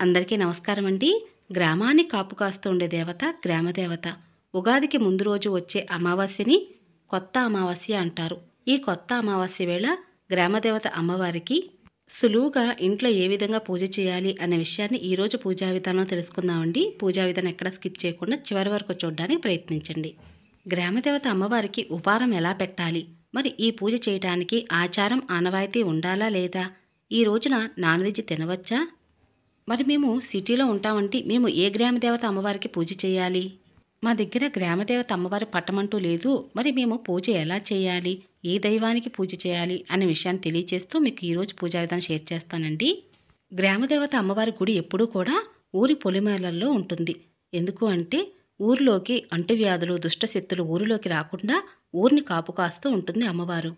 అందరికీ నమస్కారం అండి. గ్రామాన్ని కాపు కాస్తూ ఉండే దేవత గ్రామదేవత. ఉగాదికి ముందు రోజు వచ్చే అమావాస్యని కొత్త అమావాస్య అంటారు. ఈ కొత్త అమావాస్య వేళ గ్రామదేవత అమ్మవారికి సులువుగా ఇంట్లో ఏ విధంగా పూజ చేయాలి అనే విషయాన్ని ఈరోజు పూజా విధానం తెలుసుకుందామండి. పూజా విధానం ఎక్కడ స్కిప్ చేయకుండా చివరి వరకు చూడడానికి ప్రయత్నించండి. గ్రామదేవత అమ్మవారికి ఉపహారం ఎలా పెట్టాలి, మరి ఈ పూజ చేయడానికి ఆచారం ఆనవాయితీ ఉండాలా లేదా, ఈ రోజున నాన్ వెజ్ తినవచ్చా, మరి మేము సిటీలో ఉంటామంటే మేము ఏ గ్రామదేవత అమ్మవారికి పూజ చేయాలి, మా దగ్గర గ్రామదేవత అమ్మవారి పట్టమంటూ లేదు, మరి మేము పూజ ఎలా చేయాలి, ఏ దైవానికి పూజ చేయాలి అనే విషయాన్ని తెలియజేస్తూ మీకు ఈరోజు పూజా విధానం షేర్ చేస్తానండి. గ్రామదేవత అమ్మవారి గుడి ఎప్పుడూ కూడా ఊరి పొలిమేరలలో ఉంటుంది. ఎందుకు అంటే ఊరిలోకి అంటువ్యాధులు దుష్టశక్తులు ఊరిలోకి రాకుండా ఊరిని కాపు కాస్తూ ఉంటుంది అమ్మవారు.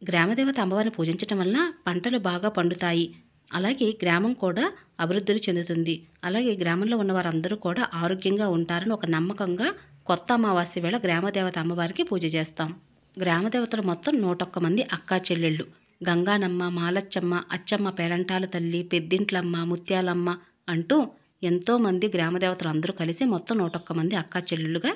గ్రామదేవత అమ్మవారిని పూజించటం వలన పంటలు బాగా పండుతాయి. అలాగే గ్రామం కూడా అభివృద్ధి చెందుతుంది. అలాగే గ్రామంలో ఉన్న వారందరూ కూడా ఆరోగ్యంగా ఉంటారని ఒక నమ్మకంగా కొత్త అమావాస్య వేళ గ్రామదేవత అమ్మవారికి పూజ చేస్తాం. గ్రామదేవతలు మొత్తం 101 మంది అక్కా చెల్లెళ్ళు. గంగానమ్మ, మాలచ్చమ్మ, అచ్చమ్మ, పేరంటాల తల్లి, పెద్దింట్లమ్మ, ముత్యాలమ్మ అంటూ ఎంతోమంది గ్రామదేవతలు అందరూ కలిసి మొత్తం 101 మంది అక్కా చెల్లెళ్ళుగా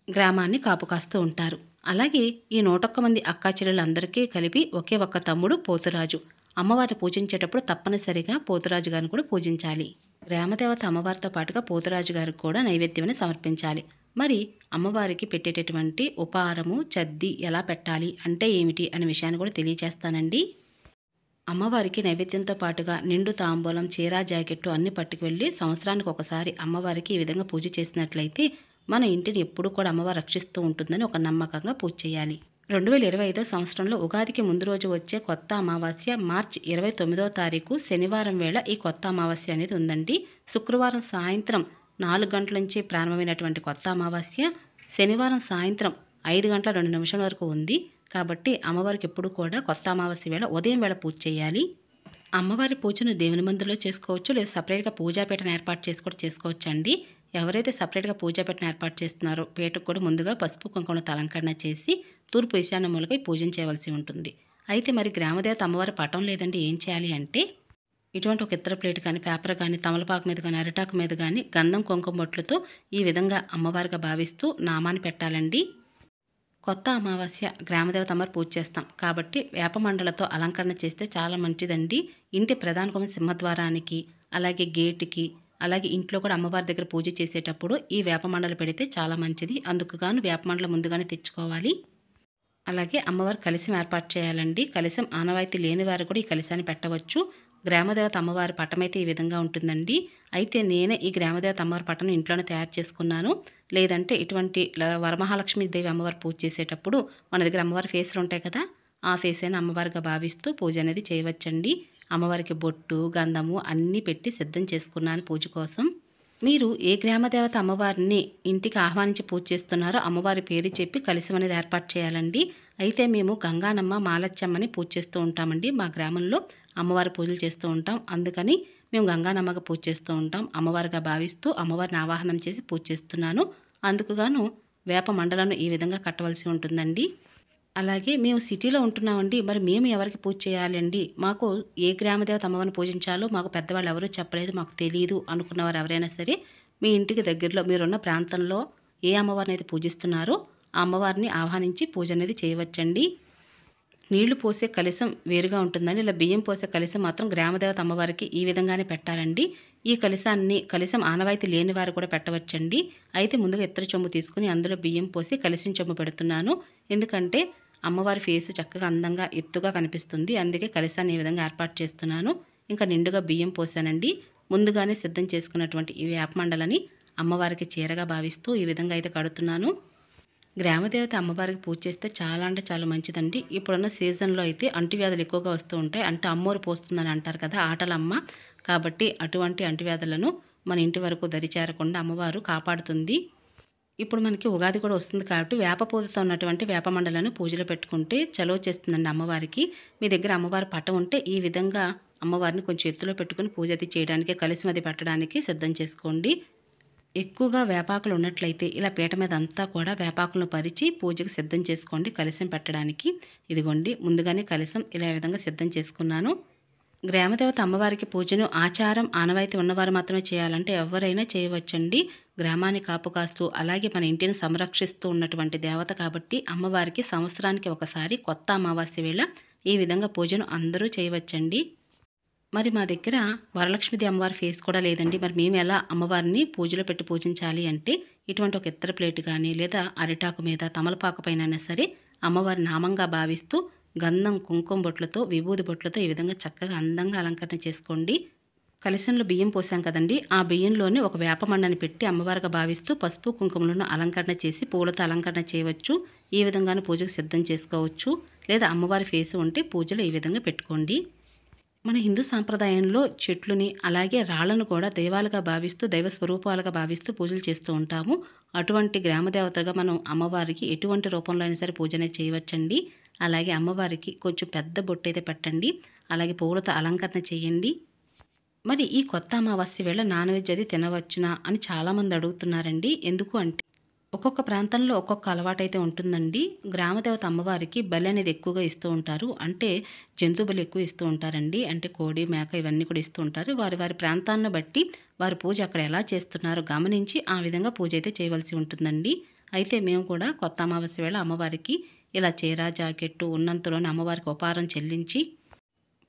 గ్రామాన్ని కాపు కాస్తూ ఉంటారు. అలాగే ఈ 101 మంది అక్కా చెల్లెళ్ళందరికీ కలిపి ఒకే ఒక్క తమ్ముడు పోతురాజు. అమ్మవారిని పూజించేటప్పుడు తప్పనిసరిగా పోతురాజు గారిని కూడా పూజించాలి. గ్రామదేవత అమ్మవారితో పాటుగా పోతురాజు గారికి కూడా నైవేద్యాన్ని సమర్పించాలి. మరి అమ్మవారికి పెట్టేటటువంటి ఉపహారము చద్ది ఎలా పెట్టాలి అంటే ఏమిటి అనే విషయాన్ని కూడా తెలియజేస్తానండి. అమ్మవారికి నైవేద్యంతో పాటుగా నిండు తాంబూలం, చీర, జాకెట్టు అన్ని పట్టుకువెళ్ళి సంవత్సరానికి ఒకసారి అమ్మవారికి ఈ విధంగా పూజ చేసినట్లయితే మన ఇంటిని ఎప్పుడూ కూడా అమ్మవారు రక్షిస్తూ ఉంటుందని ఒక నమ్మకంగా పూజ చేయాలి. 2025 సంవత్సరంలో ఉగాదికి ముందు రోజు వచ్చే కొత్త అమావాస్య మార్చి 29వ తారీఖు శనివారం వేళ ఈ కొత్త అమావాస్య అనేది ఉందండి. శుక్రవారం సాయంత్రం 4 గంటల నుంచి ప్రారంభమైనటువంటి కొత్త అమావాస్య శనివారం సాయంత్రం 5 గంటల 2 నిమిషాల వరకు ఉంది. కాబట్టి అమ్మవారికి ఎప్పుడు కూడా కొత్త అమావాస్య వేళ ఉదయం వేళ పూజ చేయాలి. అమ్మవారి పూజను దేవుని మందిరంలో చేసుకోవచ్చు, లేదా సపరేట్గా పూజాపీఠను ఏర్పాటు చేసి కూడా చేసుకోవచ్చు అండి. ఎవరైతే సపరేట్గా పూజాపీఠను ఏర్పాటు చేస్తున్నారో పీటకు కూడా ముందుగా పసుపు కుంకుమతో అలంకరణ చేసి తూర్పు ఈశాన్య మూలకి పూజ చేయవలసి ఉంటుంది. అయితే మరి గ్రామదేవత అమ్మవారి పటం లేదండి, ఏం చేయాలి అంటే ఇటువంటి ఒక ఇత్తడి ప్లేట్ కానీ, పేపర్ కానీ, తమలపాకు మీద కానీ, అరిటాకు మీద కానీ గంధం కుంకుమ బొట్లతో ఈ విధంగా అమ్మవారిగా భావిస్తూ నామాన్ని పెట్టాలండి. కొత్త అమావాస్య గ్రామదేవత అమ్మవారి పూజ చేస్తాం కాబట్టి వేపమండలతో అలంకరణ చేస్తే చాలా మంచిదండి. ఇంటి ప్రధాన గుమ్మం సింహద్వారానికి, అలాగే గేటుకి, అలాగే ఇంట్లో కూడా అమ్మవారి దగ్గర పూజ చేసేటప్పుడు ఈ వేపమండలు పెడితే చాలా మంచిది. అందుకు గాను వేపమండలు ముందుగానే తెచ్చుకోవాలి. అలాగే అమ్మవారు కలశం ఏర్పాటు చేయాలండి. కలశం ఆనవాయితీ లేని వారు కూడా ఈ కలశాన్ని పెట్టవచ్చు. గ్రామదేవత అమ్మవారి పటం అయితే ఈ విధంగా ఉంటుందండి. అయితే నేనే ఈ గ్రామదేవత అమ్మవారి పటం ఇంట్లోనే తయారు చేసుకున్నాను. లేదంటే ఇటువంటి వరమహాలక్ష్మి దేవి అమ్మవారు పూజ చేసేటప్పుడు మన దగ్గర అమ్మవారి ఫేస్లు ఉంటాయి కదా, ఆ ఫేస్ అయినా అమ్మవారిగా భావిస్తూ పూజ అనేది చేయవచ్చండి. అమ్మవారికి బొట్టు, గంధము అన్నీ పెట్టి సిద్ధం చేసుకున్నాను పూజ కోసం. మీరు ఏ గ్రామదేవత అమ్మవారిని ఇంటికి ఆహ్వానించి పూజ చేస్తున్నారో అమ్మవారి పేరు చెప్పి కలశం అనేది ఏర్పాటు చేయాలండి. అయితే మేము గంగానమ్మ, మాలచ్చమ్మని పూజ చేస్తూ ఉంటామండి. మా గ్రామంలో అమ్మవారి పూజలు చేస్తూ ఉంటాం. అందుకని మేము గంగానమ్మగా పూజ చేస్తూ ఉంటాం. అమ్మవారిగా భావిస్తూ అమ్మవారిని ఆవాహనం చేసి పూజ చేస్తున్నాను. అందుకుగాను వేప మండలను ఈ విధంగా కట్టవలసి ఉంటుందండి. అలాగే మేము సిటీలో ఉంటున్నామండి, మరి మేము ఎవరికి పూజ చేయాలండి, మాకు ఏ గ్రామదేవత అమ్మవారిని పూజించాలో మాకు పెద్దవాళ్ళు ఎవరూ చెప్పలేదు, మాకు తెలియదు అనుకున్నవారు ఎవరైనా సరే మీ ఇంటికి దగ్గరలో మీరున్న ప్రాంతంలో ఏ అమ్మవారిని అయితే పూజిస్తున్నారో ఆ అమ్మవారిని ఆహ్వానించి పూజ అనేది చేయవచ్చండి. నీళ్లు పోసే కలశం వేరుగా ఉంటుందండి. ఇలా బియ్యం పోసే కలశం మాత్రం గ్రామదేవత అమ్మవారికి ఈ విధంగానే పెట్టాలండి. ఈ కలశం ఆనవాయితీ లేని వారు కూడా పెట్టవచ్చండి. అయితే ముందుగా ఇత్తడి చెంబు తీసుకుని అందులో బియ్యం పోసి కలశం చెంబు పెడుతున్నాను. ఎందుకంటే అమ్మవారి ఫేస్ చక్కగా అందంగా ఎత్తుగా కనిపిస్తుంది. అందుకే కలశాన్ని ఈ విధంగా ఏర్పాటు చేస్తున్నాను. ఇంకా నిండుగా బియ్యం పోసానండి. ముందుగానే సిద్ధం చేసుకున్నటువంటి ఈ వేపమండలని అమ్మవారికి చీరగా భావిస్తూ ఈ విధంగా అయితే కడుతున్నాను. గ్రామదేవత అమ్మవారికి పూజ చేస్తే చాలా అంటే చాలా మంచిదండి. ఇప్పుడున్న సీజన్లో అయితే అంటువ్యాధులు ఎక్కువగా వస్తూ ఉంటాయి. అంటే అమ్మోరు పోస్తుందని అంటారు కదా, ఆటలమ్మ. కాబట్టి అటువంటి అంటువ్యాధులను మన ఇంటి వరకు దరిచేరకుండా అమ్మవారు కాపాడుతుంది. ఇప్పుడు మనకి ఉగాది కూడా వస్తుంది కాబట్టి వేప పూజతో ఉన్నటువంటి వేపమండలను పూజలో పెట్టుకుంటే చలువ చేస్తుందండి అమ్మవారికి. మీ దగ్గర అమ్మవారి పటం ఉంటే ఈ విధంగా అమ్మవారిని కొంచెం ఎత్తులో పెట్టుకుని పూజ అది చేయడానికి, కలశం అది పెట్టడానికి సిద్ధం చేసుకోండి. ఎక్కువగా వేపాకులు ఉన్నట్లయితే ఇలా పీట మీద అంతా కూడా వేపాకులను పరిచి పూజకు సిద్ధం చేసుకోండి కలశం పెట్టడానికి. ఇదిగోండి ముందుగానే కలశం ఇలా విధంగా సిద్ధం చేసుకున్నాను. గ్రామదేవత అమ్మవారికి పూజను ఆచారం, ఆనవాయితీ ఉన్నవారు మాత్రమే చేయాలంటే ఎవరైనా చేయవచ్చండి. గ్రామాన్ని కాపు కాస్తూ, అలాగే మన ఇంటిని సంరక్షిస్తూ ఉన్నటువంటి దేవత కాబట్టి అమ్మవారికి సంవత్సరానికి ఒకసారి కొత్త అమావాస్య వేళ ఈ విధంగా పూజను అందరూ చేయవచ్చండి. మరి మా దగ్గర వరలక్ష్మీదేవి అమ్మవారి ఫేస్ కూడా లేదండి. మరి మేము ఎలా అమ్మవారిని పూజలో పెట్టి పూజించాలి అంటే, ఇటువంటి ఒక ఇత్తడి ప్లేట్ కానీ, లేదా అరిటాకు మీద తమలపాకు పైనైనా సరే అమ్మవారి నామంగా భావిస్తూ గంధం, కుంకుమ బొట్లతో, విభూది బొట్లతో ఈ విధంగా చక్కగా అందంగా అలంకరణ చేసుకోండి. కలశంలో బియ్యం పోసాం కదండి, ఆ బియ్యంలోనే ఒక వేపమండని పెట్టి అమ్మవారిగా భావిస్తూ పసుపు కుంకుమలను అలంకరణ చేసి పూలతో అలంకరణ చేయవచ్చు. ఈ విధంగానే పూజకు సిద్ధం చేసుకోవచ్చు. లేదా అమ్మవారి ఫేస్ ఉంటే పూజలో ఈ విధంగా పెట్టుకోండి. మన హిందూ సాంప్రదాయంలో చెట్లుని, అలాగే రాళ్లను కూడా దైవాలుగా భావిస్తూ, దైవ స్వరూపాలుగా భావిస్తూ పూజలు చేస్తూ ఉంటాము. అటువంటి గ్రామదేవతగా మనం అమ్మవారికి ఎటువంటి రూపంలో అయినా సరే పూజ అనేది చేయవచ్చండి. అలాగే అమ్మవారికి కొంచెం పెద్ద బొట్టు అయితే పెట్టండి. అలాగే పువ్వులతో అలంకరణ చేయండి. మరి ఈ కొత్త అమావాస్య వేళ నాన్ వెజ్ అది తినవచ్చునా అని చాలామంది అడుగుతున్నారండి. ఎందుకు అంటే, ఒక్కొక్క ప్రాంతంలో ఒక్కొక్క అలవాటైతే ఉంటుందండి. గ్రామదేవత అమ్మవారికి బలి అనేది ఎక్కువగా ఇస్తూ ఉంటారు. అంటే జంతు బలి ఎక్కువ ఇస్తూ ఉంటారండి. అంటే కోడి, మేక ఇవన్నీ కూడా ఇస్తూ ఉంటారు. వారి వారి ప్రాంతాన్ని బట్టి వారి పూజ అక్కడ ఎలా చేస్తున్నారో గమనించి ఆ విధంగా పూజ అయితే చేయవలసి ఉంటుందండి. అయితే మేము కూడా కొత్త అమావాస్య వేళ అమ్మవారికి ఇలా చీర, జాకెట్టు ఉన్నంతలోనే అమ్మవారికి ఉపహారం చెల్లించి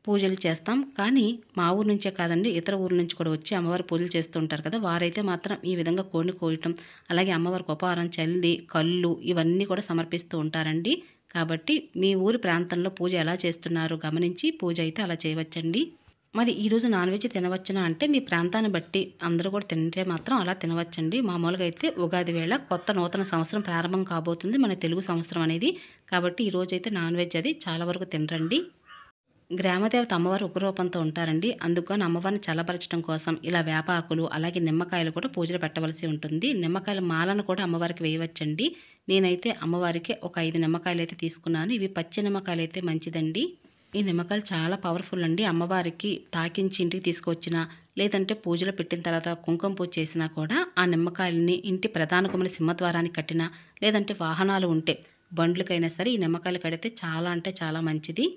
పూజలు చేస్తాం. కానీ మా ఊరు నుంచే కాదండి, ఇతర ఊర్ల నుంచి కూడా వచ్చి అమ్మవారి పూజలు చేస్తూ ఉంటారు కదా! వారైతే మాత్రం ఈ విధంగా కోడిని కోయటం, అలాగే అమ్మవారికి ఉపహారం చల్లి, కళ్ళు ఇవన్నీ కూడా సమర్పిస్తూ ఉంటారండి. కాబట్టి మీ ఊరి ప్రాంతంలో పూజ ఎలా చేస్తున్నారో గమనించి పూజ అయితే అలా చేయవచ్చండి. మరి ఈరోజు నాన్ వెజ్ తినవచ్చునా అంటే, మీ ప్రాంతాన్ని బట్టి అందరూ కూడా తింటే మాత్రం అలా తినవచ్చండి. మామూలుగా అయితే ఉగాది వేళ కొత్త నూతన సంవత్సరం ప్రారంభం కాబోతుంది మన తెలుగు సంవత్సరం అనేది. కాబట్టి ఈరోజైతే నాన్ వెజ్ అది చాలా వరకు తినరండి. గ్రామదేవత అమ్మవారు ఉగ్రరూపంతో ఉంటారండి. అందుకని అమ్మవారిని చల్లబరచడం కోసం ఇలా వేపాకులు, అలాగే నిమ్మకాయలు కూడా పూజలో పెట్టవలసి ఉంటుంది. నిమ్మకాయల మాలను కూడా అమ్మవారికి వేయవచ్చండి. నేనైతే అమ్మవారికి ఒక 5 నిమ్మకాయలు అయితే తీసుకున్నాను. ఇవి పచ్చి నిమ్మకాయలు అయితే మంచిదండి. ఈ నిమ్మకాయలు చాలా పవర్ఫుల్ అండి. అమ్మవారికి తాకించి ఇంటికి తీసుకొచ్చినా, లేదంటే పూజలో పెట్టిన తర్వాత కుంకుమ పూజ చేసినా కూడా ఆ నిమ్మకాయలని ఇంటి ప్రధాన గుమ్మల సింహద్వారానికి కట్టినా, లేదంటే వాహనాలు ఉంటే బండ్లకైనా సరే ఈ నిమ్మకాయలు కడితే చాలా అంటే చాలా మంచిది.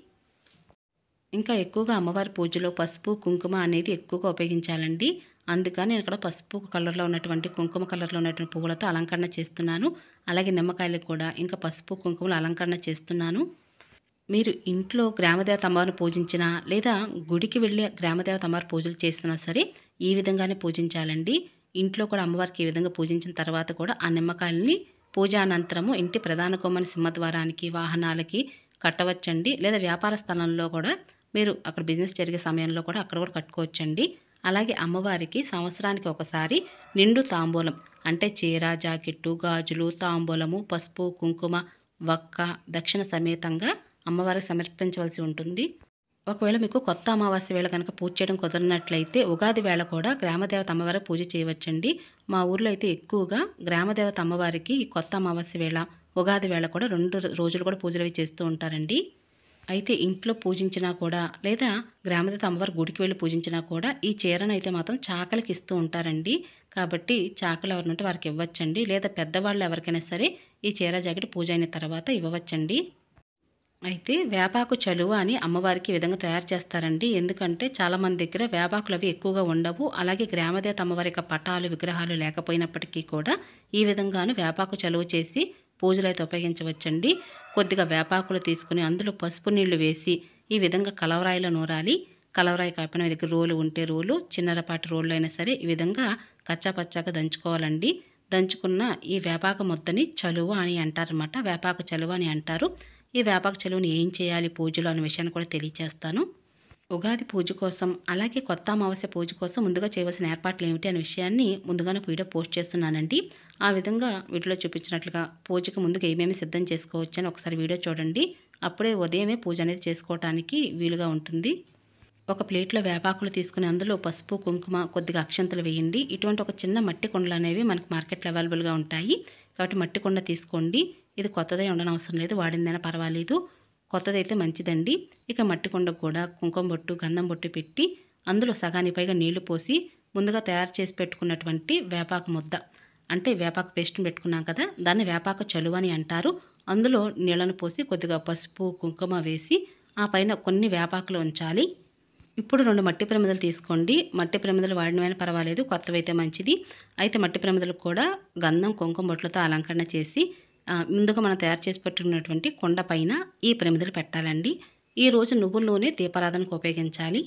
ఇంకా ఎక్కువగా అమ్మవారి పూజలో పసుపు, కుంకుమ అనేది ఎక్కువగా ఉపయోగించాలండి. అందుకని నేను ఇక్కడ పసుపు కలర్‌లో ఉన్నటువంటి, కుంకుమ కలర్‌లో ఉన్నటువంటి పువ్వులతో అలంకరణ చేస్తున్నాను. అలాగే నిమ్మకాయలకు కూడా ఇంకా పసుపు, కుంకుమలు అలంకరణ చేస్తున్నాను. మీరు ఇంట్లో గ్రామదేవత అమ్మవారిని పూజించినా, లేదా గుడికి వెళ్ళి గ్రామదేవత అమ్మవారి పూజలు చేసినా సరే ఈ విధంగానే పూజించాలండి. ఇంట్లో కూడా అమ్మవారికి ఈ విధంగా పూజించిన తర్వాత కూడా ఆ నిమ్మకాయలని పూజా అనంతరము ఇంటి ప్రధాన గుమ్మని సింహద్వారానికి, వాహనాలకి కట్టవచ్చండి. లేదా వ్యాపార స్థలంలో కూడా మీరు అక్కడ బిజినెస్ జరిగే సమయంలో కూడా అక్కడ కూడా కట్టుకోవచ్చండి. అలాగే అమ్మవారికి సంవత్సరానికి ఒకసారి నిండు తాంబూలం అంటే చీర, జాకెట్టు, గాజులు, తాంబూలము, పసుపు, కుంకుమ, వక్క, దక్షిణ సమేతంగా అమ్మవారికి సమర్పించవలసి ఉంటుంది. ఒకవేళ మీకు కొత్త అమావాస్య వేళ కనుక పూజ చేయడం కుదరినట్లయితే ఉగాది వేళ కూడా గ్రామదేవత అమ్మవారికి పూజ చేయవచ్చండి. మా ఊర్లో అయితే ఎక్కువగా గ్రామదేవత అమ్మవారికి ఈ కొత్త అమావాస్య వేళ, ఉగాది వేళ కూడా 2 రోజులు కూడా పూజలు అవి చేస్తూ ఉంటారండి. అయితే ఇంట్లో పూజించినా కూడా, లేదా గ్రామదేవత అమ్మవారి గుడికి వెళ్ళి పూజించినా కూడా ఈ చీరనైతే మాత్రం చాకలికి ఇస్తూ ఉంటారండి. కాబట్టి చాకలు ఎవరినుంటే వారికి ఇవ్వచ్చండి. లేదా పెద్దవాళ్ళు ఎవరికైనా సరే ఈ చీర, జాకెట్ పూజ అయిన తర్వాత ఇవ్వవచ్చండి. అయితే వేపాకు చలువ అని అమ్మవారికి ఈ విధంగా తయారు చేస్తారండి. ఎందుకంటే చాలామంది దగ్గర వేపాకులు అవి ఎక్కువగా ఉండవు. అలాగే గ్రామదేవత అమ్మవారి యొక్క పటాలు, విగ్రహాలు లేకపోయినప్పటికీ కూడా ఈ విధంగాను వేపాకు చలువ చేసి పూజలు అయితే ఉపయోగించవచ్చండి. కొద్దిగా వేపాకులు తీసుకుని అందులో పసుపు నీళ్లు వేసి ఈ విధంగా కలవరాయిలో నూరాలి. కలవరాయి కాకపోయినా మీ దగ్గర రోలు ఉంటే రోలు, చిన్నరపాటి రోళ్ళు అయినా సరే ఈ విధంగా కచ్చాపచ్చాగా దంచుకోవాలండి. దంచుకున్న ఈ వేపాకు ముద్దని చలువ అని అంటారనమాట. వేపాకు చలువ అని అంటారు. ఈ వేపాకు చలువని ఏం చేయాలి పూజలో అనే విషయాన్ని కూడా తెలియచేస్తాను. ఉగాది పూజ కోసం, అలాగే కొత్త అమావాస్య పూజ కోసం ముందుగా చేయవలసిన ఏర్పాట్లు ఏమిటి అనే విషయాన్ని ముందుగానే వీడియో పోస్ట్ చేస్తున్నానండి. ఆ విధంగా వీడియోలో చూపించినట్లుగా పూజకు ముందుగా ఏమేమి సిద్ధం చేసుకోవచ్చు అని ఒకసారి వీడియో చూడండి. అప్పుడే ఉదయమే పూజ అనేది చేసుకోవటానికి వీలుగా ఉంటుంది. ఒక ప్లేట్లో వేపాకులు తీసుకుని అందులో పసుపు, కుంకుమ, కొద్దిగా అక్షంతలు వేయండి. ఇటువంటి ఒక చిన్న మట్టి కుండలు అనేవి మనకు మార్కెట్లో అవైలబుల్గా ఉంటాయి. కాబట్టి మట్టి కుండ తీసుకోండి. ఇది కొత్తదే ఉండనవసరం లేదు, వాడిందైనా పర్వాలేదు. కొత్తదైతే మంచిదండి. ఇక మట్టి కుండకు కూడా కుంకుమ బొట్టు, గంధం బొట్టు పెట్టి అందులో సగానికి పైగా నీళ్లు పోసి ముందుగా తయారు చేసి పెట్టుకున్నటువంటి వేపాకు ముద్ద, అంటే వేపాకు పేస్ట్ని పెట్టుకున్నాం కదా, దాన్ని వేపాకు చలువ అని అంటారు. అందులో నీళ్ళను పోసి కొద్దిగా పసుపు, కుంకుమ వేసి ఆ పైన కొన్ని వేపాకులు ఉంచాలి. ఇప్పుడు 2 మట్టి ప్రమిదలు తీసుకోండి. మట్టి ప్రమిదలు వాడినవైనా పర్వాలేదు, కొత్తవైతే మంచిది. అయితే మట్టి ప్రమిదలకు కూడా గంధం, కుంకుమ బొట్లతో అలంకరణ చేసి ముందుగా మనం తయారు చేసి పెట్టుకున్నటువంటి కుండ పైన ఈ ప్రమిదలు పెట్టాలండి. ఈరోజు నువ్వుల నూనె దీపారాధనకు ఉపయోగించాలి.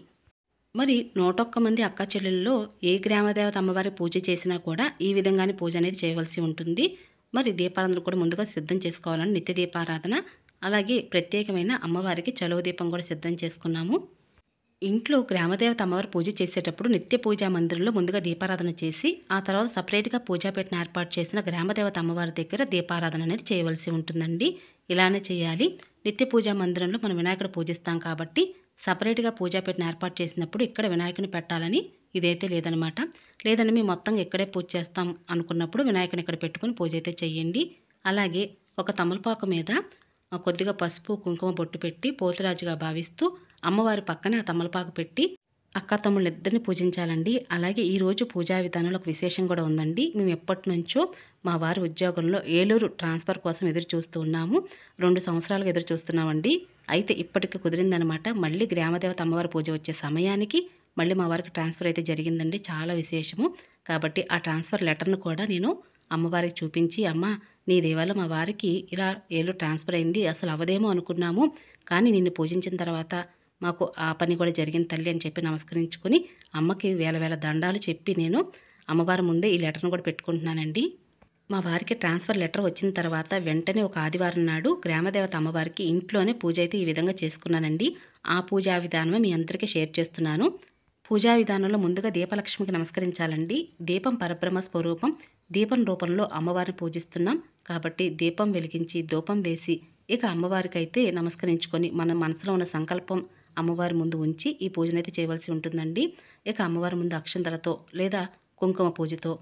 మరి 101 మంది అక్క చెల్లెల్లో ఏ గ్రామదేవత అమ్మవారి పూజ చేసినా కూడా ఈ విధంగానే పూజ అనేది చేయవలసి ఉంటుంది. మరి దీపారాధన కూడా ముందుగా సిద్ధం చేసుకోవాలని నిత్య దీపారాధన, అలాగే ప్రత్యేకమైన అమ్మవారికి చలువ దీపం కూడా సిద్ధం చేసుకున్నాము. ఇంట్లో గ్రామదేవత అమ్మవారి పూజ చేసేటప్పుడు నిత్య పూజా మందిరంలో ముందుగా దీపారాధన చేసి ఆ తర్వాత సపరేట్గా పూజాపీఠను ఏర్పాటు చేసిన గ్రామదేవత అమ్మవారి దగ్గర దీపారాధన అనేది చేయవలసి ఉంటుందండి. ఇలానే చేయాలి. నిత్య పూజా మందిరంలో మనం వినాయకుడు పూజిస్తాం కాబట్టి సపరేట్గా పూజాపీఠను ఏర్పాటు చేసినప్పుడు ఇక్కడ వినాయకుని పెట్టాలని ఇదైతే లేదనమాట. లేదండి మేము మొత్తంగా ఇక్కడే పూజ చేస్తాం అనుకున్నప్పుడు వినాయకుని ఇక్కడ పెట్టుకుని పూజ అయితే చేయండి. అలాగే ఒక తమలపాకు మీద కొద్దిగా పసుపు కుంకుమ బొట్టు పెట్టి పోతురాజుగా భావిస్తూ అమ్మవారి పక్కనే ఆ తమలపాకు పెట్టి అక్క తమ్ముళ్ళు ఇద్దరిని పూజించాలండి. అలాగే ఈరోజు పూజా విధానంలో ఒక విశేషం కూడా ఉందండి. మేము ఎప్పటి నుంచో మా వారి ఉద్యోగంలో ఏలూరు ట్రాన్స్ఫర్ కోసం ఎదురు చూస్తూ ఉన్నాము. 2 సంవత్సరాలుగా ఎదురు చూస్తున్నామండి. అయితే ఇప్పటికి కుదిరిందనమాట. మళ్ళీ గ్రామదేవత అమ్మవారి పూజ వచ్చే సమయానికి మళ్ళీ మా వారికి ట్రాన్స్ఫర్ అయితే జరిగిందండి. చాలా విశేషము. కాబట్టి ఆ ట్రాన్స్ఫర్ లెటర్ను కూడా నేను అమ్మవారికి చూపించి, అమ్మ నీ దేవల్ల మా వారికి ఇలా ఏలూరు ట్రాన్స్ఫర్ అయింది, అసలు అవదేమో అనుకున్నాము, కానీ నిన్ను పూజించిన తర్వాత మాకు ఆ పని కూడా జరిగింది తల్లి అని చెప్పి నమస్కరించుకొని అమ్మకి వేల వేల దండాలు చెప్పి నేను అమ్మవారి ముందే ఈ లెటర్ను కూడా పెట్టుకుంటున్నానండి. మా వారికి ట్రాన్స్ఫర్ లెటర్ వచ్చిన తర్వాత వెంటనే ఒక ఆదివారం నాడు గ్రామదేవత అమ్మవారికి ఇంట్లోనే పూజ అయితే ఈ విధంగా చేసుకున్నానండి. ఆ పూజా విధానమే మీ అందరికీ షేర్ చేస్తున్నాను. పూజా విధానంలో ముందుగా దీపలక్ష్మికి నమస్కరించాలండి. దీపం పరబ్రహ్మ స్వరూపం. దీపం రూపంలో అమ్మవారిని పూజిస్తున్నాం కాబట్టి దీపం వెలిగించి ధూపం వేసి ఇక అమ్మవారికి అయితే నమస్కరించుకొని మన మనసులో ఉన్న సంకల్పం అమ్మవారి ముందు ఉంచి ఈ పూజనైతే చేయవలసి ఉంటుందండి. ఇక అమ్మవారి ముందు అక్షంతలతో లేదా కుంకుమ పూజతో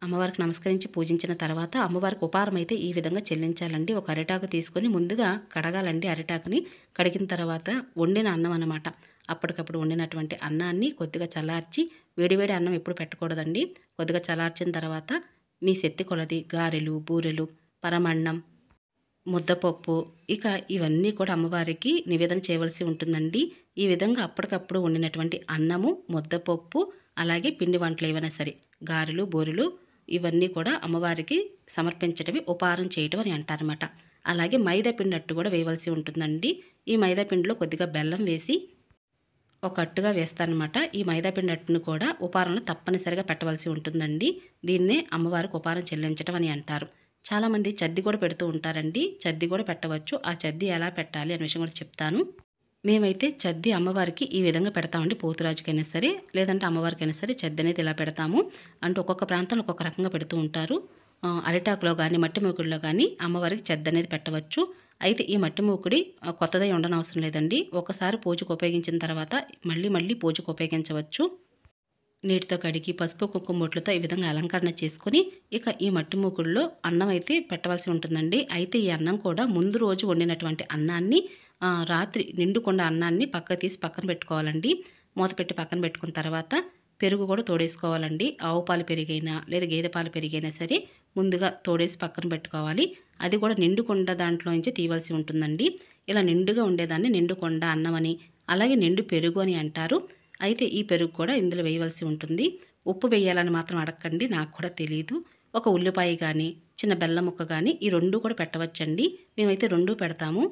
అమ్మవారికి నమస్కరించి పూజించిన తర్వాత అమ్మవారికి ఉపహారం అయితే ఈ విధంగా చెల్లించాలండి. ఒక అరిటాకు తీసుకొని ముందుగా కడగాలండి. అరిటాకుని కడిగిన తర్వాత వండిన అన్నం అన్నమాట. అప్పటికప్పుడు వండినటువంటి అన్నాన్ని కొద్దిగా చల్లార్చి, వేడివేడి అన్నం ఎప్పుడు పెట్టకూడదండి. కొద్దిగా చల్లార్చిన తర్వాత మీ శక్తి కొలది గారెలు, బూరెలు, పరమన్నం, ముద్దపప్పు ఇక ఇవన్నీ కూడా అమ్మవారికి నివేదన చేయవలసి ఉంటుందండి. ఈ విధంగా అప్పటికప్పుడు వండినటువంటి అన్నము, ముద్దపప్పు అలాగే పిండి వంటలు ఏవైనా సరే గారెలు, బూరెలు ఇవన్నీ కూడా అమ్మవారికి సమర్పించడమే ఉపహారం చేయటం అని అంటారన్నమాట. అలాగే మైదా పిండి అట్టు కూడా వేయవలసి ఉంటుందండి. ఈ మైదా పిండిలో కొద్దిగా బెల్లం వేసి ఒక అట్టుగా వేస్తానమాట. ఈ మైదా పిండి అట్టును కూడా ఉపహారంలో తప్పనిసరిగా పెట్టవలసి ఉంటుందండి. దీన్నే అమ్మవారికి ఉపహారం చెల్లించడం అని అంటారు. చాలామంది చద్ది కూడా పెడుతూ ఉంటారండి. చద్ది కూడా పెట్టవచ్చు. ఆ చద్ది ఎలా పెట్టాలి అనే విషయం కూడా చెప్తాను. మేమైతే చద్ది అమ్మవారికి ఈ విధంగా పెడతామండి. పోతురాజుకైనా సరే లేదంటే అమ్మవారికైనా సరే చద్ది అనేది ఇలా పెడతాము. అంటే ఒక్కొక్క ప్రాంతంలో ఒక్కొక్క రకంగా పెడుతూ ఉంటారు. అరిటాకులో కానీ మట్టి మూకుడిలో కానీ అమ్మవారికి చద్ది అనేది పెట్టవచ్చు. అయితే ఈ మట్టి మూకుడి కొత్తదై ఉండనవసరం లేదండి. ఒకసారి పూజకు ఉపయోగించిన తర్వాత మళ్ళీ మళ్ళీ పూజకు ఉపయోగించవచ్చు. నీటితో కడిగి పసుపు కుంకుమ బొట్లతో ఈ విధంగా అలంకరణ చేసుకుని ఇక ఈ మట్టి మూకుడులో అన్నం అయితే పెట్టవలసి ఉంటుందండి. అయితే ఈ అన్నం కూడా ముందు రోజు వండినటువంటి అన్నాన్ని రాత్రి నిండుకొండ అన్నాన్ని పక్క తీసి పక్కన పెట్టుకోవాలండి. మూత పెట్టి పక్కన పెట్టుకున్న తర్వాత పెరుగు కూడా తోడేసుకోవాలండి. ఆవు పాలు పెరిగైనా లేదా గేదె పాలు పెరిగైనా సరే ముందుగా తోడేసి పక్కన పెట్టుకోవాలి. అది కూడా నిండుకొండ దాంట్లో నుంచి తీయవలసి ఉంటుందండి. ఇలా నిండుగా ఉండేదాన్ని నిండుకొండ అన్నం అని అలాగే నిండు పెరుగు అని అంటారు. అయితే ఈ పెరుగు కూడా ఇందులో వేయవలసి ఉంటుంది. ఉప్పు వేయాలని మాత్రం అడగండి, నాకు కూడా తెలియదు. ఒక ఉల్లిపాయ కానీ చిన్న బెల్లం ముక్క కానీ ఈ 2 కూడా పెట్టవచ్చండి. మేమైతే 2 పెడతాము.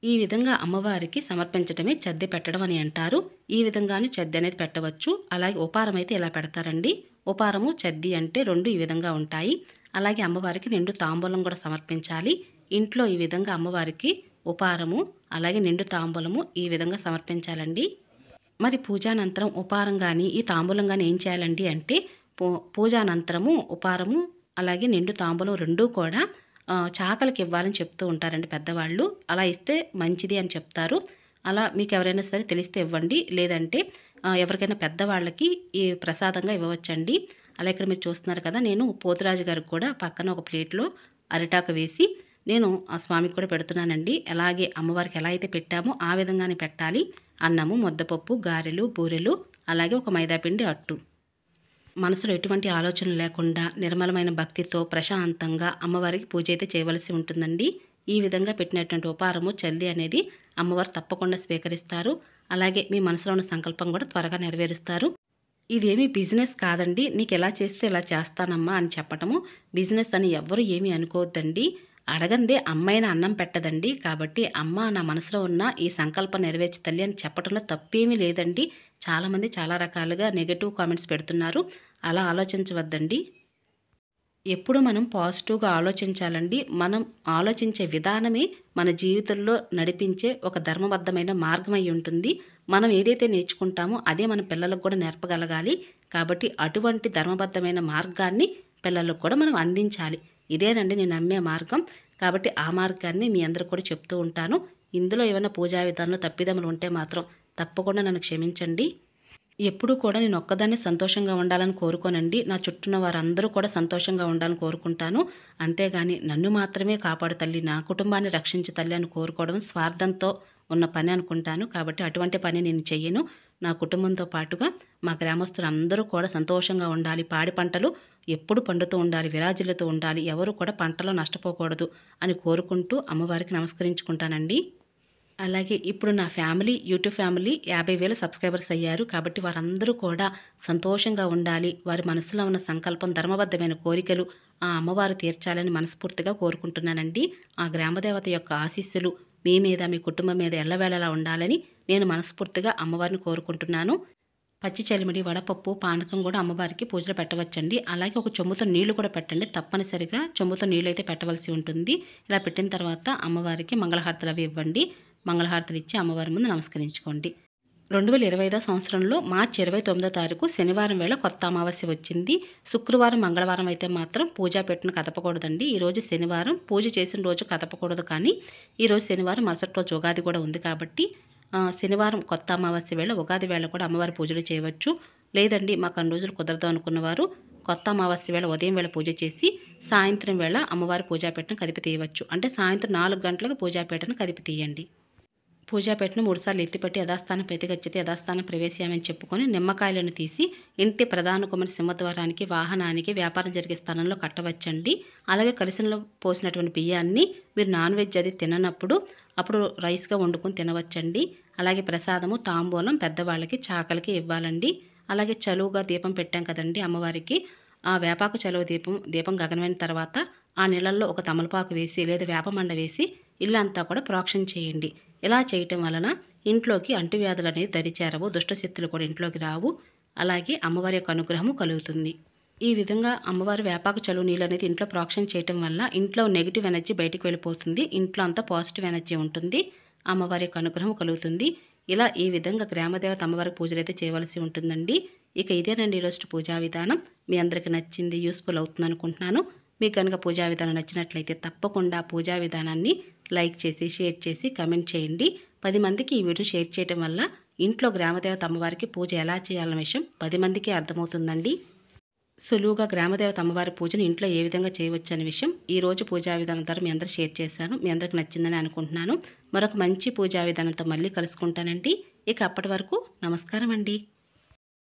ఈ విధంగా అమ్మవారికి సమర్పించడమే చద్ది పెట్టడం అని అంటారు. ఈ విధంగానే చద్ది అనేది పెట్టవచ్చు. అలాగే ఉపహారం అయితే ఇలా పెడతారండి. ఉపహారము చద్ది అంటే 2 ఈ విధంగా ఉంటాయి. అలాగే అమ్మవారికి నిండు తాంబూలం కూడా సమర్పించాలి. ఇంట్లో ఈ విధంగా అమ్మవారికి ఉపహారము అలాగే నిండు తాంబూలము ఈ విధంగా సమర్పించాలండి. మరి పూజానంతరం ఉపహారం కానీ ఈ తాంబూలం కానీ ఏం చేయాలండి అంటే పూజానంతరము ఉపహారము అలాగే నిండు తాంబూలం 2 కూడా చాకలికి ఇవ్వాలని చెప్తూ ఉంటారండి పెద్దవాళ్ళు. అలా ఇస్తే మంచిది అని చెప్తారు. అలా మీకు ఎవరైనా సరే తెలిస్తే ఇవ్వండి. లేదంటే ఎవరికైనా పెద్దవాళ్ళకి ఈ ప్రసాదంగా ఇవ్వవచ్చండి. అలా ఇక్కడ మీరు చూస్తున్నారు కదా, నేను పోతురాజు గారికి కూడా పక్కన ఒక ప్లేట్లో అరిటాకు వేసి నేను ఆ స్వామికి కూడా పెడుతున్నానండి. అలాగే అమ్మవారికి ఎలా అయితే పెట్టామో ఆ విధంగానే పెట్టాలి. అన్నము, ముద్దపప్పు, గారెలు, బూరెలు అలాగే ఒక మైదాపిండి అట్టు. మనసులో ఎటువంటి ఆలోచనలు లేకుండా నిర్మలమైన భక్తితో ప్రశాంతంగా అమ్మవారికి పూజ అయితే చేయవలసి ఉంటుందండి. ఈ విధంగా పెట్టినటువంటి ఉపహారము చల్లి అనేది అమ్మవారు తప్పకుండా స్వీకరిస్తారు. అలాగే మీ మనసులో ఉన్న సంకల్పం కూడా త్వరగా నెరవేరుస్తారు. ఇదేమీ బిజినెస్ కాదండి. నీకెలా చేస్తే ఇలా చేస్తానమ్మా అని చెప్పటము. బిజినెస్ అని ఎవ్వరు ఏమీ అనుకోవద్దండి. అడగందే అమ్మైనా అన్నం పెట్టదండి. కాబట్టి అమ్మ నా మనసులో ఉన్న ఈ సంకల్పం నెరవేర్చు తల్లి అని చెప్పటంలో తప్పేమీ లేదండి. చాలామంది చాలా రకాలుగా నెగెటివ్ కామెంట్స్ పెడుతున్నారు. అలా ఆలోచించవద్దండి. ఎప్పుడు మనం పాజిటివ్గా ఆలోచించాలండి. మనం ఆలోచించే విధానమే మన జీవితంలో నడిపించే ఒక ధర్మబద్ధమైన మార్గమై ఉంటుంది. మనం ఏదైతే నేర్చుకుంటామో అదే మన పిల్లలకు కూడా నేర్పగలగాలి. కాబట్టి అటువంటి ధర్మబద్ధమైన మార్గాన్ని పిల్లలకు కూడా మనం అందించాలి. ఇదేనండి నేను నమ్మే మార్గం. కాబట్టి ఆ మార్గాన్ని మీ అందరికి కూడా చెప్తూ ఉంటాను. ఇందులో ఏమైనా పూజా విధానంలో తప్పిదములు ఉంటే మాత్రం తప్పకుండా నన్ను క్షమించండి. ఎప్పుడూ కూడా నేను ఒక్కదాన్నే సంతోషంగా ఉండాలని కోరుకోనండి. నా చుట్టూన్న వారందరూ కూడా సంతోషంగా ఉండాలని కోరుకుంటాను. అంతేగాని నన్ను మాత్రమే కాపాడు తల్లి, నా కుటుంబాన్ని రక్షించు తల్లి అని కోరుకోవడం స్వార్థంతో ఉన్న పని అనుకుంటాను. కాబట్టి అటువంటి పని నేను చెయ్యను. నా కుటుంబంతో పాటుగా మా గ్రామస్తులందరూ కూడా సంతోషంగా ఉండాలి. పాడి పంటలు ఎప్పుడు పండుతూ ఉండాలి, విరాజిల్లుతూ ఉండాలి. ఎవరు కూడా పంటలో నష్టపోకూడదు అని కోరుకుంటూ అమ్మవారికి నమస్కరించుకుంటానండి. అలాగే ఇప్పుడు నా ఫ్యామిలీ యూట్యూబ్ ఫ్యామిలీ 50,000 సబ్స్క్రైబర్స్ అయ్యారు. కాబట్టి వారందరూ కూడా సంతోషంగా ఉండాలి. వారి మనసులో ఉన్న సంకల్పం, ధర్మబద్ధమైన కోరికలు ఆ అమ్మవారు తీర్చాలని మనస్ఫూర్తిగా కోరుకుంటున్నానండి. ఆ గ్రామదేవత యొక్క ఆశీస్సులు మీ మీద, మీ కుటుంబం మీద ఎల్లవేళలా ఉండాలని నేను మనస్ఫూర్తిగా అమ్మవారిని కోరుకుంటున్నాను. పచ్చి చలిమిడి, వడపప్పు, పానకం కూడా అమ్మవారికి పూజలో పెట్టవచ్చండి. అలాగే ఒక చెంబుతో నీళ్లు కూడా పెట్టండి. తప్పనిసరిగా చెంబుతో నీళ్ళు అయితే పెట్టవలసి ఉంటుంది. ఇలా పెట్టిన తర్వాత అమ్మవారికి మంగళహారతులు అవి ఇవ్వండి. మంగళహారతులు ఇచ్చి అమ్మవారి ముందు నమస్కరించుకోండి. 2025 సంవత్సరంలో మార్చి 29వ తారీఖు శనివారం వేళ కొత్త అమావాస్య వచ్చింది. శుక్రవారం, మంగళవారం అయితే మాత్రం పూజా పెట్టిన కదపకూడదండి. ఈరోజు శనివారం, పూజ చేసిన రోజు కదపకూడదు. కానీ ఈరోజు శనివారం, మరుసటి రోజు ఉగాది కూడా ఉంది కాబట్టి శనివారం కొత్త అమావాస్య వేళ, ఉగాది వేళ కూడా అమ్మవారి పూజలు చేయవచ్చు. లేదండి మాకు అన్ని రోజులు కుదరదు అనుకున్నవారు కొత్త అమావాస్య వేళ ఉదయం వేళ పూజ చేసి సాయంత్రం వేళ అమ్మవారి పూజాపీఠను కదిపి తీయవచ్చు. అంటే సాయంత్రం 4 గంటలకు పూజాపీఠను కదిపి తీయండి. పూజాపీఠను 3 సార్లు ఎత్తిపట్టి యథాస్థానం ప్రతిగచ్చితే యథాస్థానం ప్రవేశించామని చెప్పుకొని నిమ్మకాయలను తీసి ఇంటి ప్రధాన కుమారి సింహద్వారానికి, వాహనానికి, వ్యాపారం జరిగే స్థలంలో కట్టవచ్చండి. అలాగే కలిసంలో పోసినటువంటి బియ్యాన్ని మీరు నాన్ వెజ్ అది తిననప్పుడు అప్పుడు రైస్గా వండుకొని తినవచ్చండి. అలాగే ప్రసాదము, తాంబూలం పెద్దవాళ్ళకి, చాకలికి ఇవ్వాలండి. అలాగే చలువుగా దీపం పెట్టాం కదండి అమ్మవారికి, ఆ వేపాకు చలువ దీపం గగనమైన తర్వాత ఆ నీళ్ళల్లో ఒక తమలపాకు వేసి లేదా వేపమండ వేసి ఇల్లంతా కూడా ప్రోక్షణ చేయండి. ఇలా చేయటం వలన ఇంట్లోకి అంటువ్యాధులు అనేది దరిచేరవు, దుష్టశక్తులు కూడా ఇంట్లోకి రావు. అలాగే అమ్మవారి యొక్క అనుగ్రహము కలుగుతుంది. ఈ విధంగా అమ్మవారి వేపాకు చలువ నీళ్ళు అనేది ఇంట్లో ప్రోక్షణ చేయటం వల్ల ఇంట్లో నెగిటివ్ ఎనర్జీ బయటికి వెళ్ళిపోతుంది. ఇంట్లో అంతా పాజిటివ్ ఎనర్జీ ఉంటుంది. అమ్మవారి యొక్క అనుగ్రహం కలుగుతుంది. ఇలా ఈ విధంగా గ్రామదేవత అమ్మవారికి పూజలు అయితే చేయవలసి ఉంటుందండి. ఇక ఇదేనండి ఈరోజు పూజా విధానం. మీ అందరికీ నచ్చింది, యూస్ఫుల్ అవుతుంది అనుకుంటున్నాను. మీకు కనుక పూజా విధానం నచ్చినట్లయితే తప్పకుండా పూజా విధానాన్ని లైక్ చేసి, షేర్ చేసి, కమెంట్ చేయండి. 10 మందికి ఈ వీడియో షేర్ చేయడం వల్ల ఇంట్లో గ్రామదేవత అమ్మవారికి పూజ ఎలా చేయాలన్న విషయం 10 మందికి అర్థమవుతుందండి. సులువుగా గ్రామదేవత అమ్మవారి పూజను ఇంట్లో ఏ విధంగా చేయవచ్చు అనే విషయం ఈరోజు పూజా విధానం ద్వారా మీ అందరూ షేర్ చేశాను. మీ అందరికి నచ్చిందని అనుకుంటున్నాను. మరొక మంచి పూజా విధానంతో మళ్ళీ కలుసుకుంటానండి. ఇక అప్పటి వరకు నమస్కారం అండి.